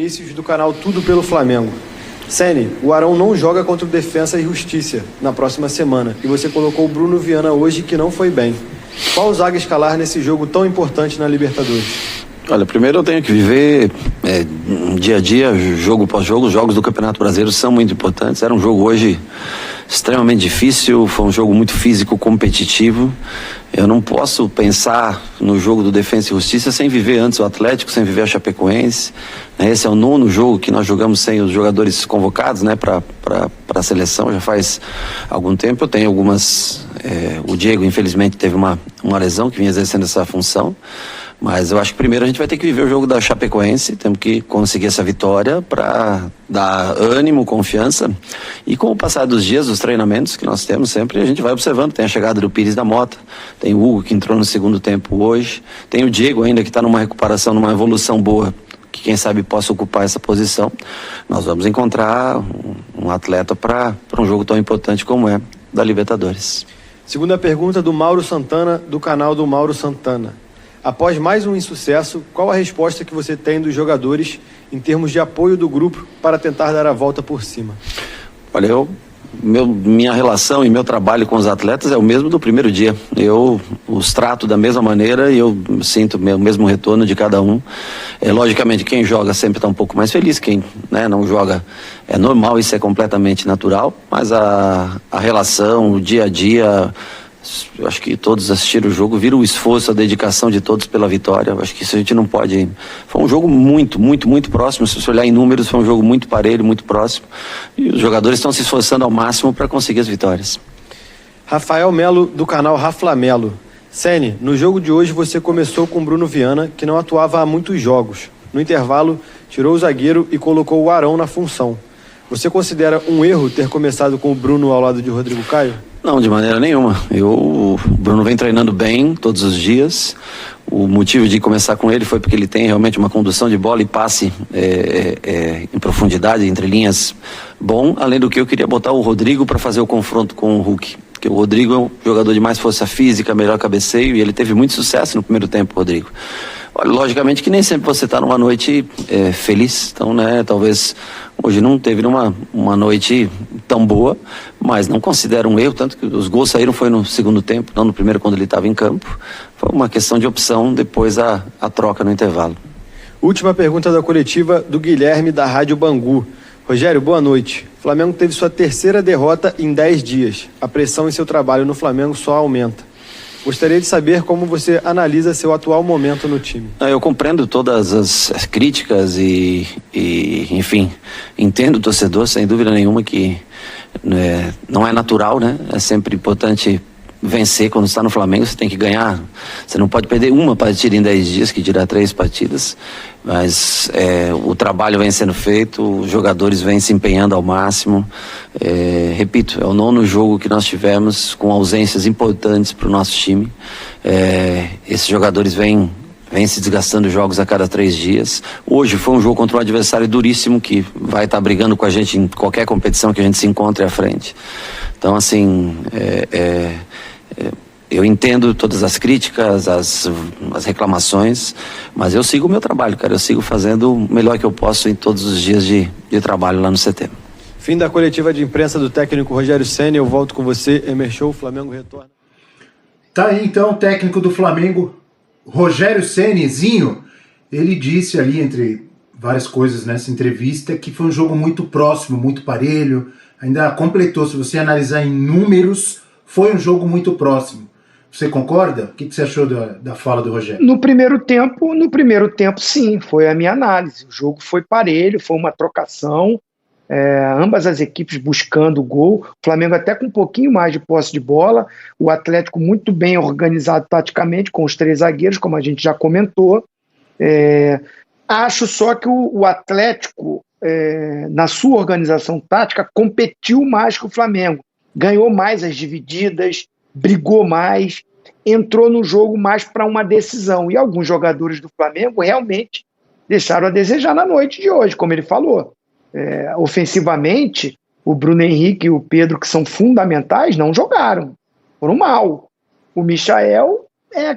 Vinícius do canal Tudo pelo Flamengo. Ceni, o Arão não joga contra o Defensa e Justiça na próxima semana e você colocou o Bruno Viana hoje que não foi bem. Qual zaga escalar nesse jogo tão importante na Libertadores? Olha, primeiro eu tenho que viver dia a dia, jogo após jogo. Os jogos do Campeonato Brasileiro são muito importantes. Era um jogo hoje extremamente difícil, foi um jogo muito físico, competitivo. Eu não posso pensar no jogo do Defensa e Justiça sem viver antes o Atlético, sem viver a Chapecoense. Esse é o 9º jogo que nós jogamos sem os jogadores convocados, né, para a seleção, já faz algum tempo. Eu tenho algumas... o Diego, infelizmente, teve uma lesão que vinha exercendo essa função. Mas eu acho que primeiro a gente vai ter que viver o jogo da Chapecoense, temos que conseguir essa vitória para dar ânimo, confiança. E com o passar dos dias, os treinamentos que nós temos sempre, a gente vai observando. Tem a chegada do Pires da Mota, tem o Hugo que entrou no segundo tempo hoje, tem o Diego ainda que está numa recuperação, numa evolução boa, que quem sabe possa ocupar essa posição. Nós vamos encontrar um atleta para um jogo tão importante como é da Libertadores. Segunda pergunta do Mauro Santana, do canal do Mauro Santana. Após mais um insucesso, qual a resposta que você tem dos jogadores em termos de apoio do grupo para tentar dar a volta por cima? Olha, minha relação e meu trabalho com os atletas é o mesmo do primeiro dia. Eu os trato da mesma maneira e eu sinto o mesmo retorno de cada um. Logicamente, quem joga sempre está um pouco mais feliz, quem não joga é normal, isso é completamente natural, mas a relação, o dia a dia... Eu acho que todos assistiram o jogo, viram o esforço, a dedicação de todos pela vitória. Eu acho que isso a gente não pode... Foi um jogo muito, muito, muito próximo. Se você olhar em números, foi um jogo muito parelho, muito próximo. E os jogadores estão se esforçando ao máximo para conseguir as vitórias. Rafael Melo, do canal Raflamelo. Ceni, no jogo de hoje você começou com Bruno Viana, que não atuava há muitos jogos. No intervalo, tirou o zagueiro e colocou o Arão na função. Você considera um erro ter começado com o Bruno ao lado de Rodrigo Caio? Não, de maneira nenhuma. O Bruno vem treinando bem todos os dias. O motivo de começar com ele foi porque ele tem realmente uma condução de bola e passe em profundidade, entre linhas, bom. Além do que eu queria botar o Rodrigo para fazer o confronto com o Hulk. Porque o Rodrigo é um jogador de mais força física, melhor cabeceio, e ele teve muito sucesso no primeiro tempo, Rodrigo. Olha, logicamente que nem sempre você está numa noite feliz, então, talvez hoje não teve uma noite tão boa, mas não considero um erro, tanto que os gols saíram foi no segundo tempo, não no primeiro quando ele estava em campo. Foi uma questão de opção, depois a troca no intervalo. Última pergunta da coletiva do Guilherme da Rádio Bangu. Rogério, boa noite. O Flamengo teve sua terceira derrota em 10 dias. A pressão em seu trabalho no Flamengo só aumenta. Gostaria de saber como você analisa seu atual momento no time. Eu compreendo todas as críticas e, enfim, entendo o torcedor, sem dúvida nenhuma que não é natural, né? É sempre importante vencer quando está no Flamengo, você tem que ganhar. Você não pode perder uma partida em 10 dias, que dirá 3 partidas, mas o trabalho vem sendo feito, os jogadores vêm se empenhando ao máximo. Repito, é o 9º jogo que nós tivemos com ausências importantes para o nosso time. Esses jogadores vêm se desgastando jogos a cada 3 dias. Hoje foi um jogo contra um adversário duríssimo que vai estar brigando com a gente em qualquer competição que a gente se encontre à frente. Então, assim, eu entendo todas as críticas, as reclamações, mas eu sigo o meu trabalho, cara. Eu sigo fazendo o melhor que eu posso em todos os dias de trabalho lá no CT. Fim da coletiva de imprensa do técnico Rogério Ceni. Eu volto com você. Emerson, o Flamengo retorna. Tá aí então o técnico do Flamengo, Rogério Cenizinho. Ele disse ali, entre várias coisas nessa entrevista, que foi um jogo muito próximo, muito parelho. Ainda completou, se você analisar em números, foi um jogo muito próximo. Você concorda? O que você achou da fala do Rogério? No primeiro tempo, sim, foi a minha análise. O jogo foi parelho, foi uma trocação, ambas as equipes buscando o gol, o Flamengo até com um pouquinho mais de posse de bola, o Atlético muito bem organizado taticamente, com os 3 zagueiros, como a gente já comentou. Acho só que o Atlético, na sua organização tática, competiu mais que o Flamengo, ganhou mais as divididas, brigou mais, entrou no jogo mais para uma decisão. E alguns jogadores do Flamengo realmente deixaram a desejar na noite de hoje, como ele falou. Ofensivamente, o Bruno Henrique e o Pedro, que são fundamentais, não jogaram, foram mal. O Michael é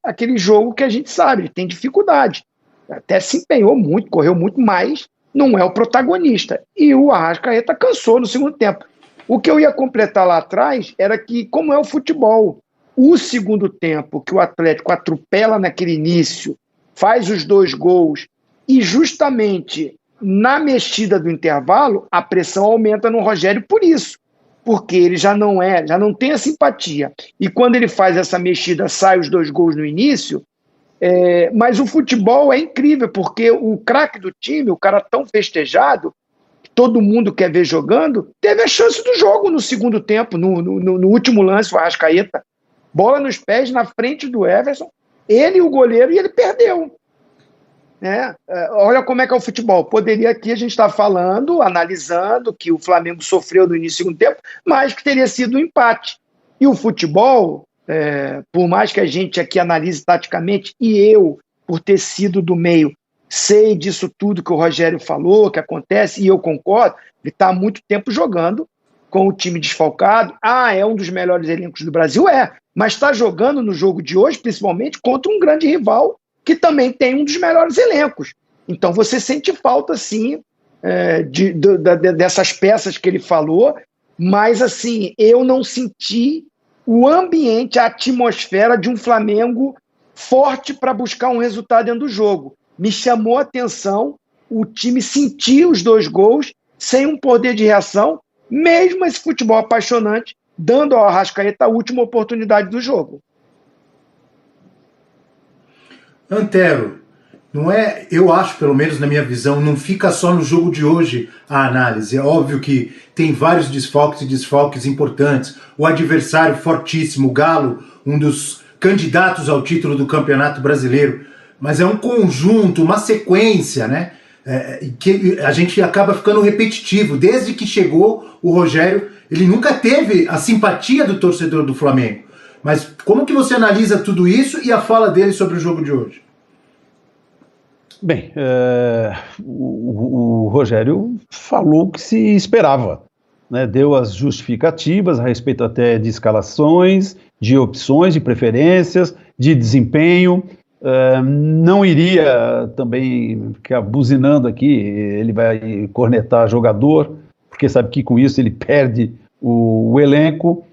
aquele jogo que a gente sabe, ele tem dificuldade. até se empenhou muito, correu muito, mas não é o protagonista. E o Arrascaeta cansou no segundo tempo. O que eu ia completar lá atrás era que, como é o futebol, o segundo tempo que o Atlético atropela naquele início, faz os 2 gols, e justamente na mexida do intervalo, a pressão aumenta no Rogério por isso, porque ele já não tem a simpatia. E quando ele faz essa mexida, sai os 2 gols no início, mas o futebol é incrível, porque o craque do time, o cara tão festejado, que todo mundo quer ver jogando, teve a chance do jogo no segundo tempo, no último lance, o Arrascaeta, bola nos pés, na frente do Everson, ele e o goleiro, e ele perdeu. Olha como é que é o futebol. Poderia aqui a gente estar falando, analisando que o Flamengo sofreu no início do segundo tempo, mas que teria sido um empate. E o futebol, por mais que a gente aqui analise taticamente, e eu, por ter sido do meio, sei disso tudo que o Rogério falou, que acontece, e eu concordo, ele está há muito tempo jogando com o time desfalcado. É um dos melhores elencos do Brasil, mas está jogando no jogo de hoje, principalmente, contra um grande rival que também tem um dos melhores elencos. Então você sente falta, sim, dessas peças que ele falou, mas assim, eu não senti o ambiente, a atmosfera de um Flamengo forte para buscar um resultado dentro do jogo. Me chamou a atenção o time sentir os 2 gols sem um poder de reação, mesmo esse futebol apaixonante, dando ao Arrascaeta a última oportunidade do jogo. Antero, não é, eu acho, pelo menos na minha visão, não fica só no jogo de hoje a análise. É óbvio que tem vários desfalques importantes. O adversário fortíssimo, o Galo, um dos candidatos ao título do Campeonato Brasileiro. Mas é um conjunto, uma sequência, né? Que a gente acaba ficando repetitivo. Desde que chegou o Rogério, ele nunca teve a simpatia do torcedor do Flamengo. Mas como que você analisa tudo isso e a fala dele sobre o jogo de hoje? Bem, o Rogério falou o que se esperava, né? Deu as justificativas a respeito até de escalações, de opções, de preferências, de desempenho. Não iria também ficar buzinando aqui, ele vai cornetar jogador, porque sabe que com isso ele perde o elenco.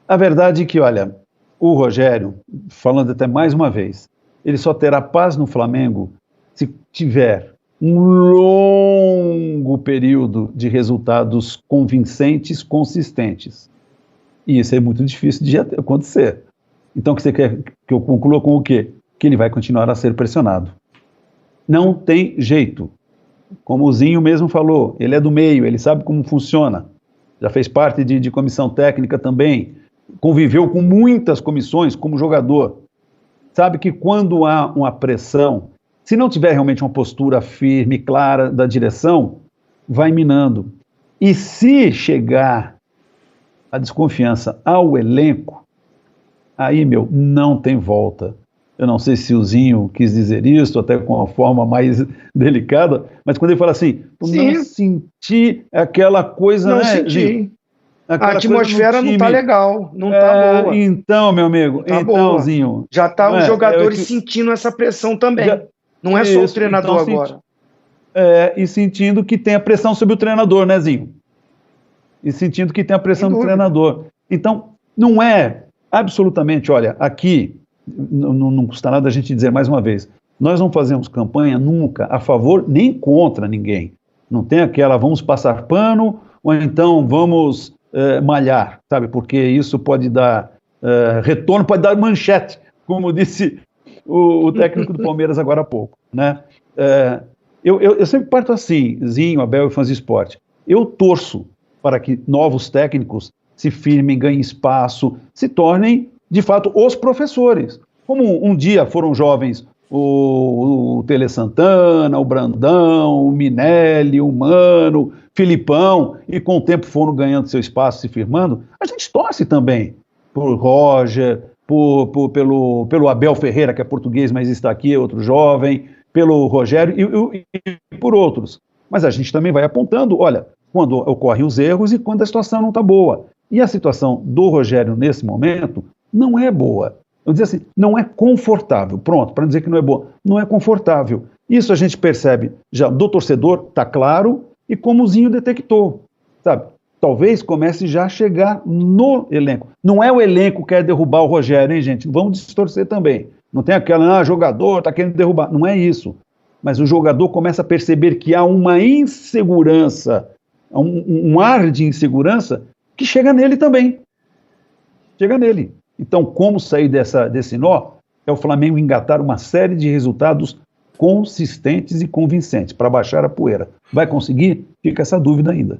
A verdade é que, olha, o Rogério, falando até mais uma vez, ele só terá paz no Flamengo se tiver um longo período de resultados convincentes, consistentes. E isso é muito difícil de acontecer. Então, o que você quer que eu conclua com o quê? Que ele vai continuar a ser pressionado. Não tem jeito. Como o Zinho mesmo falou, ele é do meio, ele sabe como funciona. Já fez parte de comissão técnica também. Conviveu com muitas comissões como jogador. Sabe que quando há uma pressão, se não tiver realmente uma postura firme, clara da direção, vai minando. E se chegar a desconfiança ao elenco, aí, não tem volta. Eu não sei se o Zinho quis dizer isso, até com uma forma mais delicada, mas quando ele fala assim, não senti aquela coisa, não né, senti. Zinho? A atmosfera não tá legal, não tá boa. Então, meu amigo, tá boa. Zinho. Já tá os jogadores sentindo essa pressão também. Não é só o treinador então, agora. E sentindo que tem a pressão sobre o treinador, né, Zinho? E sentindo que tem a pressão do treinador. Então, não é absolutamente, olha, aqui, não custa nada a gente dizer mais uma vez, nós não fazemos campanha nunca a favor nem contra ninguém. Não tem aquela, vamos passar pano, ou então vamos malhar, sabe? Porque isso pode dar retorno, pode dar manchete, como disse o técnico do Palmeiras agora há pouco, né? Eu sempre parto assim, Zinho, Abel e Fãs de Esporte. Eu torço para que novos técnicos se firmem, ganhem espaço, se tornem, de fato, os professores. Como um dia foram jovens o Tele Santana, o Brandão, o Minelli, o Mano, Filipão, e com o tempo foram ganhando seu espaço, se firmando, a gente torce também por Roger, pelo Abel Ferreira, que é português, mas está aqui, é outro jovem, pelo Rogério e por outros. Mas a gente também vai apontando, olha, quando ocorrem os erros e quando a situação não está boa. E a situação do Rogério nesse momento não é boa. Eu dizer assim, não é confortável, pronto, para dizer que não é boa, não é confortável. Isso a gente percebe já do torcedor, está claro, e como o Zinho detectou, sabe? Talvez comece já a chegar no elenco. Não é o elenco que quer derrubar o Rogério, hein, gente? Vamos distorcer também. Não tem aquela, jogador está querendo derrubar. Não é isso. Mas o jogador começa a perceber que há uma insegurança, um ar de insegurança que chega nele também. Chega nele. Então, como sair desse nó? É o Flamengo engatar uma série de resultados consistentes e convincentes para baixar a poeira. Vai conseguir? Fica essa dúvida ainda.